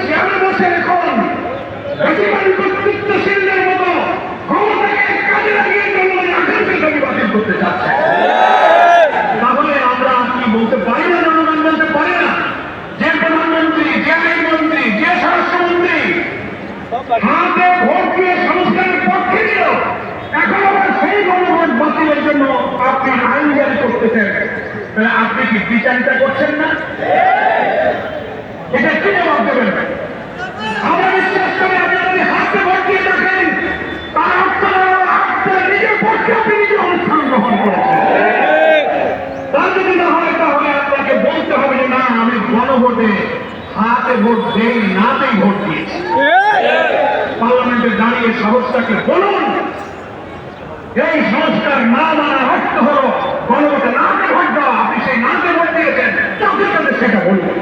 চেয়ারে বসে এখন বেশিরভাগই কর্তৃত্বশীলদের মতো ক্ষমতাকে কাজে লাগিয়ে জনগণের আকাঙ্ক্ষা দাবি বাতিল করতে চাচ্ছে। তাহলে আমরা কি বলতে পারি না, জনগণ বলতে পারি না যে প্রধানমন্ত্রী, যে আইনমন্ত্রী, যে স্বরাষ্ট্রমন্ত্রী হাতে ভোট দিয়ে সংস্কারের পক্ষে দিল, এখন আবার সেই গণভোট বাতিলের জন্য আপনি আইন জারি করতেছেন, তাহলে আপনি কি বিচারিতা করছেন না? এটা কি জবাব দেবেন? আমরা বিশ্বাস করি আপনি যদি হাতে ভোট দিয়ে থাকেন তার অর্থ আপনার নিজের পক্ষে আপনি নিজে অনুষ্ঠান গ্রহণ করেছেন। তা যদি না হয় তাহলে আপনাকে বলতে হবে যে না, আমি গণভোটে হাতে ভোট দেই না দেই ভোট দিয়েছি। পার্লামেন্টে দাঁড়িয়ে সাহসটাকে বলুন, এই সংস্কার না মানার অর্থ হল গণভোটে নাতে ভোট দেওয়া। আপনি সেই নাতে ভোট দিয়েছেন, তাদের কাছে সেটা বলুন।